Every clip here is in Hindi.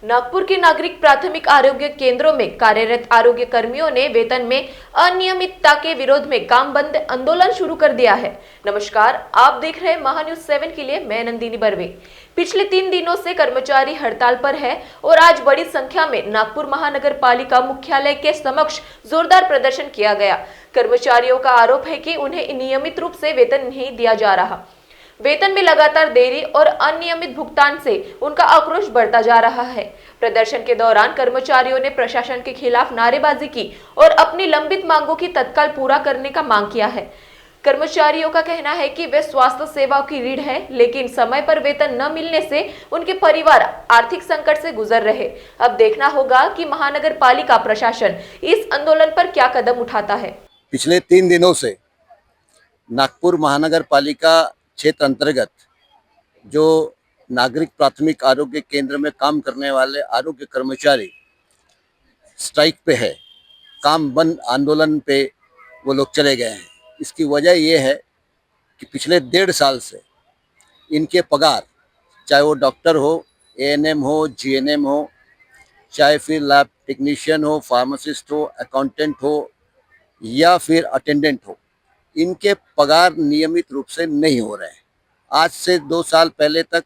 नागपुर के नागरिक प्राथमिक आरोग्य केंद्रों में कार्यरत आरोग्य कर्मियों ने वेतन में अनियमितता के विरोध में काम बंद आंदोलन शुरू कर दिया है। नमस्कार, आप देख रहे हैं महान्यूज 7 के लिए मैं नंदिनी बर्वे। पिछले 3 दिनों से कर्मचारी हड़ताल पर है और आज बड़ी संख्या में नागपुर महानगर पालिका मुख्यालय के समक्ष जोरदार प्रदर्शन किया गया। कर्मचारियों का आरोप है कि उन्हें नियमित रूप से वेतन नहीं दिया जा रहा। वेतन में लगातार देरी और अनियमित भुगतान से उनका आक्रोश बढ़ता जा रहा है। प्रदर्शन के दौरान कर्मचारियों ने प्रशासन के खिलाफ नारेबाजी की और अपनी लंबित मांगों की तत्काल पूरा करने का मांग किया है। कर्मचारियों का कहना है कि वे स्वास्थ्य सेवाओं की रीढ़ है, लेकिन समय पर वेतन न मिलने से उनके परिवार आर्थिक संकट से गुजर रहे। अब देखना होगा कि महानगर पालिका प्रशासन इस आंदोलन पर क्या कदम उठाता है। पिछले 3 दिनों से नागपुर महानगर पालिका क्षेत्र अंतर्गत जो नागरिक प्राथमिक आरोग्य केंद्र में काम करने वाले आरोग्य कर्मचारी स्ट्राइक पे है, काम बंद आंदोलन पे वो लोग चले गए हैं। इसकी वजह ये है कि पिछले 1.5 साल से इनके पगार, चाहे वो डॉक्टर हो, एएनएम हो, जीएनएम हो, चाहे फिर लैब टेक्नीशियन हो, फार्मासिस्ट हो, अकाउंटेंट हो या फिर अटेंडेंट हो, इनके पगार नियमित रूप से नहीं हो रहे हैं। आज से 2 साल पहले तक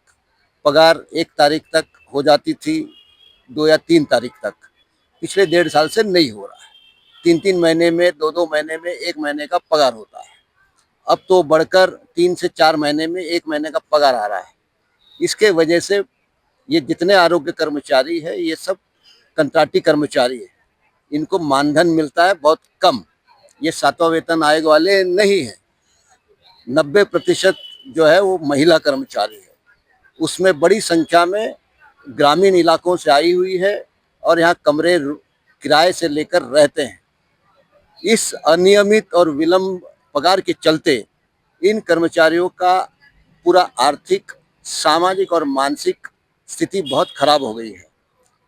पगार 1 तारीख तक हो जाती थी, 2 या 3 तारीख तक। पिछले 1.5 साल से नहीं हो रहा है। 3-3 महीने में, 2-2 महीने में 1 महीने का पगार होता है। अब तो बढ़कर 3 से 4 महीने में 1 महीने का पगार आ रहा है। इसके वजह से ये जितने आरोग्य कर्मचारी है, ये सब कंट्राक्टी कर्मचारी है। इनको मानधन मिलता है बहुत कम। ये 7वां वेतन आयोग वाले नहीं है। 90% जो है वो महिला कर्मचारी है। उसमें बड़ी संख्या में ग्रामीण इलाकों से आई हुई है और यहाँ कमरे किराए से लेकर रहते हैं। इस अनियमित और विलंब पगार के चलते इन कर्मचारियों का पूरा आर्थिक, सामाजिक और मानसिक स्थिति बहुत खराब हो गई है।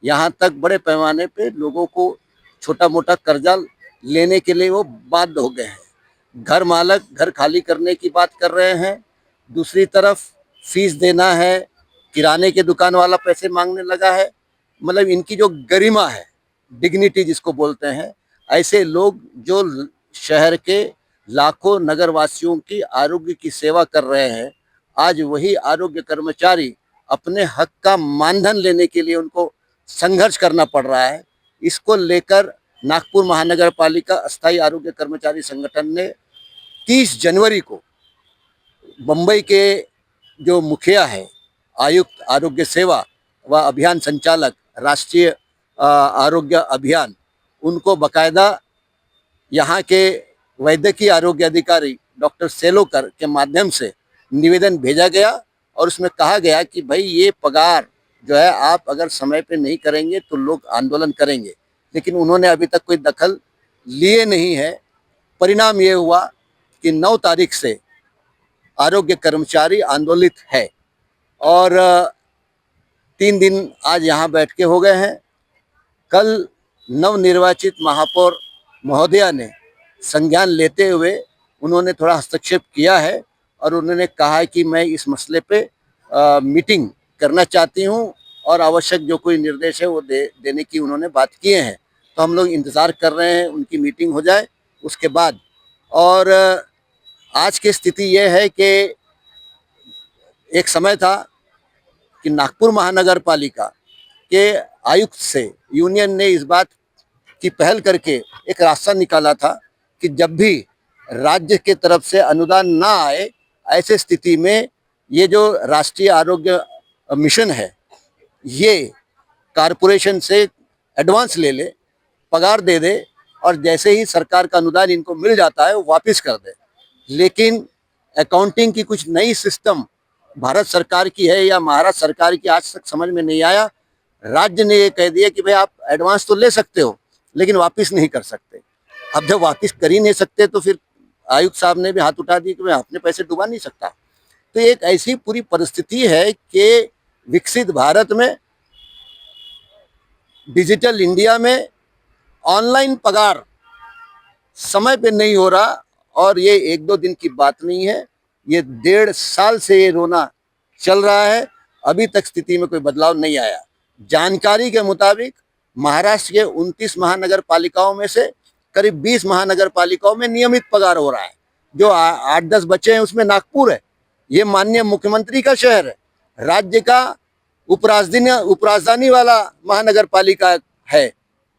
यहाँ तक बड़े पैमाने पे लोगों को छोटा मोटा कर्जा लेने के लिए वो बाध्य हो गए हैं। घर मालक घर खाली करने की बात कर रहे हैं। दूसरी तरफ फीस देना है, किराने के दुकान वाला पैसे मांगने लगा है। मतलब इनकी जो गरिमा है, डिग्निटी जिसको बोलते हैं, ऐसे लोग जो शहर के लाखों नगरवासियों की आरोग्य की सेवा कर रहे हैं, आज वही आरोग्य कर्मचारी अपने हक का मानधन लेने के लिए उनको संघर्ष करना पड़ रहा है। इसको लेकर नागपुर महानगर पालिका अस्थायी आरोग्य कर्मचारी संगठन ने 30 जनवरी को मुंबई के जो मुखिया है, आयुक्त आरोग्य सेवा व अभियान संचालक राष्ट्रीय आरोग्य अभियान, उनको बकायदा यहाँ के वैद्यकीय आरोग्य अधिकारी डॉक्टर सेलोकर के माध्यम से निवेदन भेजा गया और उसमें कहा गया कि भाई ये पगार जो है आप अगर समय पे नहीं करेंगे तो लोग आंदोलन करेंगे। लेकिन उन्होंने अभी तक कोई दखल लिए नहीं है। परिणाम ये हुआ कि 9 तारीख से आरोग्य कर्मचारी आंदोलित है और 3 दिन आज यहाँ बैठ के हो गए हैं। कल नवनिर्वाचित महापौर महोदया ने संज्ञान लेते हुए उन्होंने थोड़ा हस्तक्षेप किया है और उन्होंने कहा है कि मैं इस मसले पे मीटिंग करना चाहती हूँ और आवश्यक जो कोई निर्देश है वो देने की उन्होंने बात किए हैं। तो हम लोग इंतज़ार कर रहे हैं उनकी मीटिंग हो जाए उसके बाद। और आज की स्थिति ये है कि एक समय था कि नागपुर महानगर पालिका के आयुक्त से यूनियन ने इस बात की पहल करके एक रास्ता निकाला था कि जब भी राज्य के तरफ से अनुदान ना आए, ऐसे स्थिति में ये जो राष्ट्रीय आरोग्य मिशन है, ये कारपोरेशन से एडवांस ले ले, पगार दे दे और जैसे ही सरकार का अनुदान इनको मिल जाता है वो वापस कर दे। लेकिन अकाउंटिंग की कुछ नई सिस्टम भारत सरकार की है या महाराष्ट्र सरकार की, आज तक समझ में नहीं आया। राज्य ने ये कह दिया कि भाई आप एडवांस तो ले सकते हो लेकिन वापस नहीं कर सकते। अब जब वापस कर ही नहीं सकते तो फिर आयुक्त साहब ने भी हाथ उठा दी कि मैं अपने पैसे डुबा नहीं सकता। तो एक ऐसी पूरी परिस्थिति है कि विकसित भारत में, डिजिटल इंडिया में ऑनलाइन पगार समय पे नहीं हो रहा और ये 1-2 दिन की बात नहीं है। ये 1.5 साल से ये रोना चल रहा है। अभी तक स्थिति में कोई बदलाव नहीं आया। जानकारी के मुताबिक महाराष्ट्र के 29 महानगर पालिकाओं में से करीब 20 महानगर पालिकाओं में नियमित पगार हो रहा है। जो 8-10 बच्चे हैं उसमें नागपुर है। ये माननीय मुख्यमंत्री का शहर है, राज्य का उपराजधानी वाला महानगर पालिका है।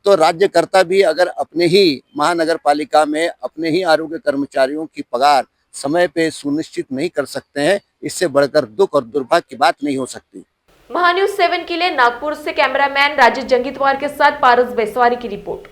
तो राज्यकर्ता भी अगर अपने ही महानगर पालिका में अपने ही आरोग्य कर्मचारियों की पगार समय पे सुनिश्चित नहीं कर सकते हैं, इससे बढ़कर दुख और दुर्भाग्य की बात नहीं हो सकती। महान्यूज 7 के लिए नागपुर से कैमरामैन राजेश जंगीतवार के साथ पारस बेसवारी की रिपोर्ट।